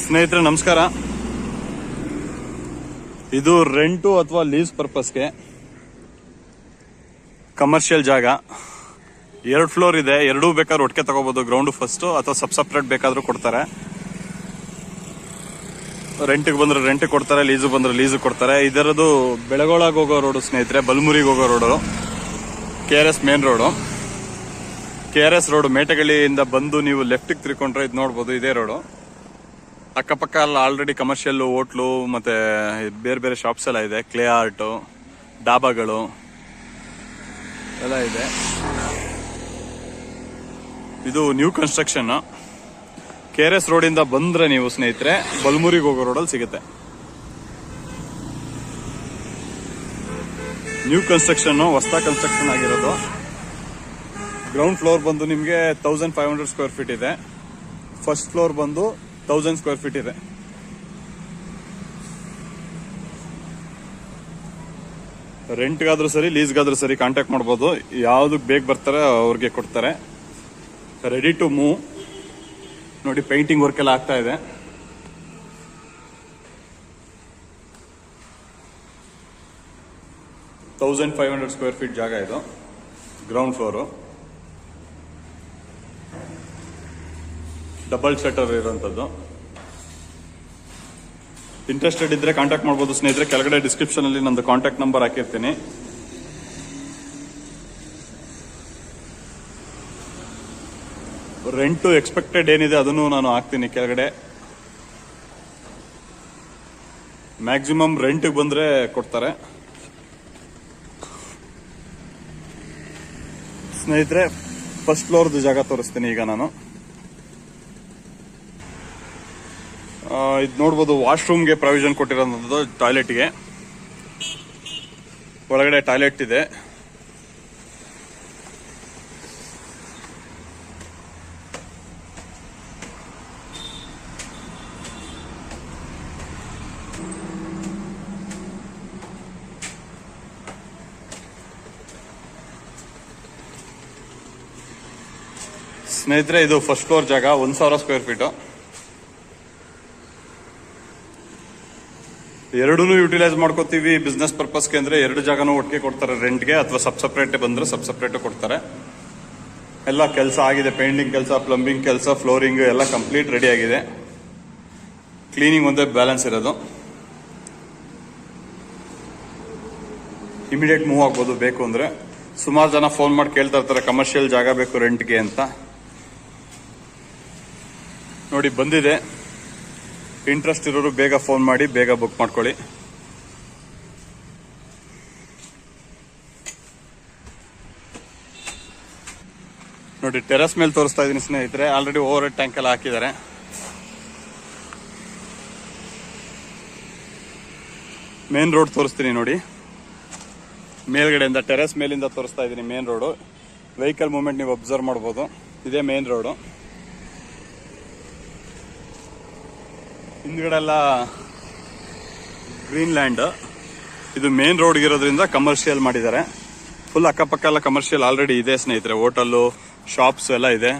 ಸ್ನೇಹಿತರೆ ನಮಸ್ಕಾರ. ಇದು ರೆಂಟು ಅಥವಾ ಲೀಸ್ ಪರ್ಪಸ್ಗೆ ಕಮರ್ಷಿಯಲ್ ಜಾಗ. 2 ಫ್ಲೋರ್ ಇದೆ. ಎರಡೂ ಬೇಕಾದ್ರೂ ಒಟ್ಟಿಗೆ ತಗೋಬಹುದು. ಗ್ರೌಂಡ್ ಫಸ್ಟ್ ಅಥವಾ ಸಪ್ರೇಟ್ ಬೇಕಾದ್ರೂ ಕೊಡ್ತಾರೆ. ರೆಂಟಿಗೆ ಬಂದ್ರೆ ರೆಂಟ್ ಕೊಡ್ತಾರೆ, ಲೀಸು ಬಂದ್ರೆ ಲೀಸು ಕೊಡ್ತಾರೆ. ಇದರದು ಬೆಳಗೊಳಗೆ ಹೋಗೋ ರೋಡು ಸ್ನೇಹಿತರೆ, ಬಲಮುರಿಗೆ ಹೋಗೋ road, KRS main road. KRS road ಮೇಟಗಳಿಂದ ಬಂದು ನೀವು ಲೆಫ್ಟಿಗೆ ತಿರ್ಕೊಂಡ್ರೆ ಇದು ನೋಡ್ಬೋದು, ಇದೇ ರೋಡು. ಅಕ್ಕಪಕ್ಕ ಎಲ್ಲ ಆಲ್ರೆಡಿ ಕಮರ್ಷಿಯಲ್ ಹೋಟ್ಲು ಮತ್ತೆ ಬೇರೆ ಬೇರೆ ಶಾಪ್ಸ್ ಎಲ್ಲ ಇದೆ. ಕ್ಲೇ ಆರ್ಟ್, ಡಾಬಾಗಳು ಎಲ್ಲ ಇದೆ. ಇದು ನ್ಯೂ ಕನ್ಸ್ಟ್ರಕ್ಷನ್. KRS ರೋಡಿಂದ ಬಂದ್ರೆ ನೀವು ಸ್ನೇಹಿತರೆ ಬಲಮುರಿಗೆ ಹೋಗೋ ರೋಡಲ್ಲಿ ಸಿಗುತ್ತೆ. ನ್ಯೂ ಕನ್ಸ್ಟ್ರಕ್ಷನ್, ಹೊಸ ಕನ್ಸ್ಟ್ರಕ್ಷನ್ ಆಗಿರೋದು. ಗ್ರೌಂಡ್ ಫ್ಲೋರ್ ಬಂದು ನಿಮಗೆ 1500 ಸ್ಕ್ವೇರ್ ಫೀಟ್ ಇದೆ. ಫಸ್ಟ್ ಫ್ಲೋರ್ ಬಂದು 1000 ಸ್ಕ್ವೇರ್ ಫೀಟ್ ಇದೆ. ರೆಂಟ್ಗಾದ್ರೂ ಸರಿ, ಲೀಸ್ಗಾದ್ರೂ ಸರಿ ಕಾಂಟ್ಯಾಕ್ಟ್ ಮಾಡ್ಬೋದು. ಯಾವ್ದಕ್ಕೆ ಬೇಗ ಬರ್ತಾರೆ ಅವ್ರಿಗೆ ಕೊಡ್ತಾರೆ. Ready to move. ನೋಡಿ, ಪೇಂಟಿಂಗ್ ವರ್ಕ್ ಎಲ್ಲ ಆಗ್ತಾ ಇದೆ. $1500 ಸ್ಕ್ವೇರ್ ಫೀಟ್ ಜಾಗ ಇದು. ಗ್ರೌಂಡ್ ಫ್ಲೋರು, ಡಬಲ್ ಶಟರ್ ಇರುವಂತದ್ದು. ಇಂಟ್ರೆಸ್ಟೆಡ್ ಇದ್ರೆ ಕಾಂಟ್ಯಾಕ್ಟ್ ಮಾಡಬಹುದು ಸ್ನೇಹಿತರೆ. ಕೆಳಗಡೆ ಡಿಸ್ಕ್ರಿಪ್ಷನ್ ಅಲ್ಲಿ ನಂದು ಕಾಂಟ್ಯಾಕ್ಟ್ ನಂಬರ್ ಹಾಕಿರ್ತೀನಿ. ರೆಂಟು ಎಕ್ಸ್ಪೆಕ್ಟೆಡ್ ಏನಿದೆ ಅದನ್ನು ನಾನು ಹಾಕ್ತೀನಿ ಕೆಳಗಡೆ. ಮ್ಯಾಕ್ಸಿಮಮ್ ರೆಂಟ್ಗೆ ಬಂದ್ರೆ ಕೊಡ್ತಾರೆ ಸ್ನೇಹಿತರೆ. ಫಸ್ಟ್ ಫ್ಲೋರ್ದು ಜಾಗ ತೋರಿಸ್ತೀನಿ ಈಗ ನಾನು. ಇದು ನೋಡ್ಬೋದು, ವಾಶ್ರೂಮ್ಗೆ ಪ್ರಾವಿಷನ್ ಕೊಟ್ಟಿರೋದು. ಟಾಯ್ಲೆಟ್ಗೆ ಒಳಗಡೆ ಟಾಯ್ಲೆಟ್ ಇದೆ. ಸ್ನೇಹಿತರೆ, ಇದು ಫಸ್ಟ್ ಫ್ಲೋರ್ ಜಾಗ, 1000 ಸ್ಕ್ವೇರ್ ಫೀಟ್. ಎರಡೂ ಯುಟಿಲೈಸ್ ಮಾಡ್ಕೋತೀವಿ ಬಿಸ್ನೆಸ್ ಪರ್ಪಸ್ಗೆ ಅಂದ್ರೆ 2 ಜಾಗನೂ ಒಟ್ಟಿಗೆ ಕೊಡ್ತಾರೆ ರೆಂಟ್ಗೆ, ಅಥವಾ ಸಪ್ರೇಟ್ ಬಂದ್ರೆ ಸಪ್ರೇಟ್ ಕೊಡ್ತಾರೆ. ಎಲ್ಲ ಕೆಲಸ ಆಗಿದೆ. ಪೇಂಟಿಂಗ್ ಕೆಲಸ, ಪ್ಲಂಬಿಂಗ್ ಕೆಲಸ, ಫ್ಲೋರಿಂಗ್ ಎಲ್ಲ ಕಂಪ್ಲೀಟ್ ರೆಡಿ ಆಗಿದೆ. ಕ್ಲೀನಿಂಗ್ ಒಂದೇ ಬ್ಯಾಲೆನ್ಸ್ ಇರೋದು. ಇಮಿಡಿಯೇಟ್ ಮೂವ್ ಆಗ್ಬೋದು ಬೇಕು ಅಂದ್ರೆ. ಸುಮಾರು ಜನ ಫೋನ್ ಮಾಡಿ ಕೇಳ್ತಾ ಇರ್ತಾರೆ ಕಮರ್ಷಿಯಲ್ ಜಾಗ ಬೇಕು ರೆಂಟ್ಗೆ ಅಂತ. ನೋಡಿ, ಬಂದಿದೆ. ಇಂಟ್ರೆಸ್ಟ್ ಇರೋರು ಬೇಗ ಫೋನ್ ಮಾಡಿ, ಬೇಗ ಬುಕ್ ಮಾಡ್ಕೊಳ್ಳಿ. ನೋಡಿ, ಟೆರೆಸ್ ಮೇಲೆ ತೋರಿಸ್ತಾ ಇದೀನಿ ಸ್ನೇಹಿತರೆ. ಆಲ್ರೆಡಿ ಓವರ್ ಹೆಡ್ ಟ್ಯಾಂಕ್ ಎಲ್ಲ ಹಾಕಿದ್ದಾರೆ. ಮೇನ್ ರೋಡ್ ತೋರಿಸ್ತೀನಿ ನೋಡಿ. ಮೇಲ್ಗಡೆಯಿಂದ ಟೆರೆಸ್ ಮೇಲಿಂದ ತೋರಿಸ್ತಾ ಇದೀನಿ ಮೇನ್ ರೋಡು. ವೆಹಿಕಲ್ ಮೂವ್ಮೆಂಟ್ ನೀವು ಅಬ್ಸರ್ವ್ ಮಾಡಬಹುದು. ಇದೇ ಮೇನ್ ರೋಡು. ಹಿಂದ್ಗಡೆ ಎಲ್ಲ ಗ್ರೀನ್ ಲ್ಯಾಂಡ್. ಇದು ಮೇನ್ ರೋಡ್ ಇರೋದ್ರಿಂದ ಕಮರ್ಷಿಯಲ್ ಮಾಡಿದ್ದಾರೆ. ಫುಲ್ ಅಕ್ಕಪಕ್ಕ ಎಲ್ಲ ಕಮರ್ಷಿಯಲ್ ಆಲ್ರೆಡಿ ಇದೆ ಸ್ನೇಹಿತರೆ. ಹೋಟೆಲ್, ಶಾಪ್ಸ್ ಎಲ್ಲ ಇದೆ.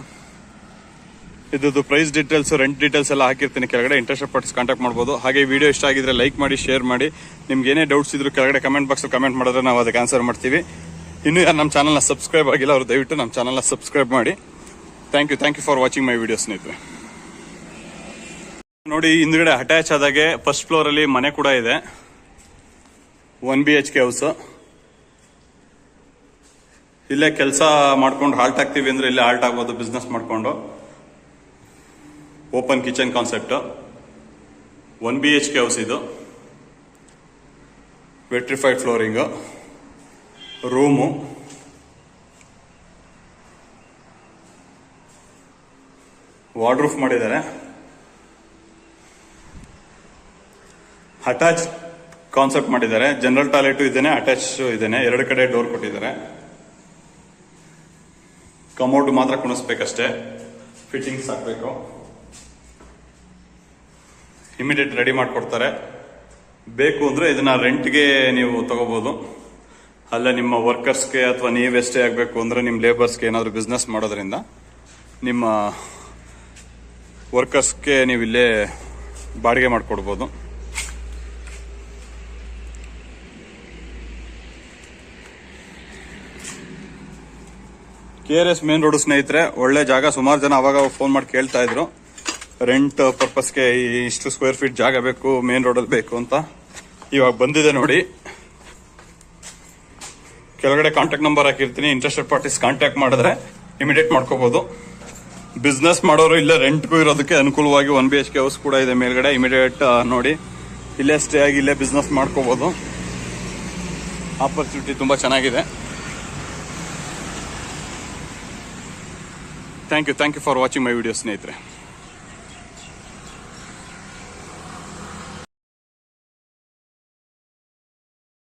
ಇದ್ದು ಪ್ರೈಸ್ ಡೀಟೇಲ್ಸ್, ರೆಂಟ್ ಡೀಟೇಲ್ಸ್ ಎಲ್ಲ ಹಾಕಿರ್ತೀನಿ ಕೆಳಗಡೆ. ಇಂಟ್ರೆಸ್ಟ್ ಪರ್ಸನ್ಸ್ ಕಾಂಟ್ಯಾಕ್ಟ್ ಮಾಡಬಹುದು. ಹಾಗೆ ವಿಡಿಯೋ ಇಷ್ಟ ಆಗಿದ್ರೆ ಲೈಕ್ ಮಾಡಿ, ಶೇರ್ ಮಾಡಿ. ನಿಮ್ಗೆ ಏನೇ ಡೌಟ್ಸ್ ಇದ್ರು ಕೆಳಗಡೆ ಕಮೆಂಟ್ ಬಾಕ್ಸ್ ಕಮೆಂಟ್ ಮಾಡಿದ್ರೆ ನಾವು ಅದಕ್ಕೆ ಆನ್ಸರ್ ಮಾಡ್ತೀವಿ. ಇನ್ನು ಯಾರು ನಮ್ಮ ಚಾನಲ್ನ ಸಬ್ಸ್ಕ್ರೈಬ್ ಆಗಿಲ್ಲ ಅವರು ದಯವಿಟ್ಟು ನಮ್ಮ ಚಾನಲ್ನ ಸಬ್ಸ್ಕ್ರೈಬ್ ಮಾಡಿ. Thank you for watching my video ಸ್ನೇಹಿತರೆ. ನೋಡಿ, ಹಿಂದ್ಗಡೆ ಅಟ್ಯಾಚ್ ಆದಾಗೆ ಫಸ್ಟ್ ಫ್ಲೋರ್ ಅಲ್ಲಿ ಮನೆ ಕೂಡ ಇದೆ. 1 BHK ಹೌಸ್. ಇಲ್ಲೇ ಕೆಲಸ ಮಾಡ್ಕೊಂಡು ಹಾಲ್ಟ್ ಆಗ್ತೀವಿ ಅಂದ್ರೆ ಇಲ್ಲೇ ಹಾಲ್ಟ್ ಆಗ್ಬೋದು ಬಿಸ್ನೆಸ್ ಮಾಡ್ಕೊಂಡು. Open kitchen concept. 1 BHK house ಇದು. ವೆಟ್ರಿಫೈಡ್ ಫ್ಲೋರಿಂಗ್, ರೂಮು, ವಾರ್ಡ್ರೂಫ್ ಮಾಡಿದ್ದಾರೆ. ಅಟ್ಯಾಚ್ ಕಾನ್ಸೆಪ್ಟ್ ಮಾಡಿದ್ದಾರೆ. ಜನರಲ್ ಟಾಯ್ಲೆಟ್ ಇದೇನೆ, ಅಟ್ಯಾಚ್ ಇದೇನೆ. 2 ಕಡೆ ಡೋರ್ ಕೊಟ್ಟಿದ್ದಾರೆ. ಕಮೋಡ್ ಮಾತ್ರ ಕುಣಿಸ್ಬೇಕಷ್ಟೇ, ಫಿಟ್ಟಿಂಗ್ಸ್ ಹಾಕ್ಬೇಕು. ಇಮಿಡಿಯೇಟ್ ರೆಡಿ ಮಾಡಿಕೊಡ್ತಾರೆ. ಬೇಕು ಅಂದ್ರೆ ಇದನ್ನ ರೆಂಟ್ಗೆ ನೀವು ತಗೋಬಹುದು. ಅಲ್ಲ ನಿಮ್ಮ ವರ್ಕರ್ಸ್ಗೆ ಅಥವಾ ನೀವೆಷ್ಟೇ ಆಗಬೇಕು ಅಂದ್ರೆ ನಿಮ್ಮ ಲೇಬರ್ಸ್ಗೆ ಏನಾದರೂ ಬಿಸ್ನೆಸ್ ಮಾಡೋದ್ರಿಂದ ನಿಮ್ಮ ವರ್ಕರ್ಸ್ಗೆ ನೀವು ಇಲ್ಲೇ ಬಾಡಿಗೆ ಮಾಡಿಕೊಡ್ಬೋದು. KRS ಮೇನ್ ರೋಡ್ ಸ್ನೇಹಿತರೆ, ಒಳ್ಳೆ ಜಾಗ. ಸುಮಾರು ಜನ ಅವಾಗ ಫೋನ್ ಮಾಡಿ ಕೇಳ್ತಾ ಇದ್ರು ರೆಂಟ್ ಪರ್ಪಸ್ಗೆ ಇಷ್ಟು ಸ್ಕ್ವೇರ್ ಫೀಟ್ ಜಾಗ ಬೇಕು, ಮೇನ್ ರೋಡಲ್ಲಿ ಬೇಕು ಅಂತ. ಇವಾಗ ಬಂದಿದೆ ನೋಡಿ. ಕೆಳಗಡೆ ಕಾಂಟ್ಯಾಕ್ಟ್ ನಂಬರ್ ಹಾಕಿರ್ತೀನಿ. ಇಂಟ್ರೆಸ್ಟೆಡ್ ಪಾರ್ಟೀಸ್ ಕಾಂಟ್ಯಾಕ್ಟ್ ಮಾಡಿದ್ರೆ ಇಮಿಡಿಯೇಟ್ ಮಾಡ್ಕೋಬಹುದು. ಬಿಸ್ನೆಸ್ ಮಾಡೋರು ಇಲ್ಲೇ ರೆಂಟ್ಗೂ ಇರೋದಕ್ಕೆ ಅನುಕೂಲವಾಗಿ 1 BHK ಹೌಸ್ ಕೂಡ ಇದೆ ಮೇಲ್ಗಡೆ. ಇಮಿಡಿಯೇಟ್ ನೋಡಿ, ಇಲ್ಲೇ ಸ್ಟೇ ಆಗಿ ಇಲ್ಲೇ ಬಿಸ್ನೆಸ್ ಮಾಡ್ಕೋಬಹುದು. ಆಪರ್ಚುನಿಟಿ ತುಂಬಾ ಚೆನ್ನಾಗಿದೆ. Thank you for watching my video ಸ್ನೇಹಿತರೆ.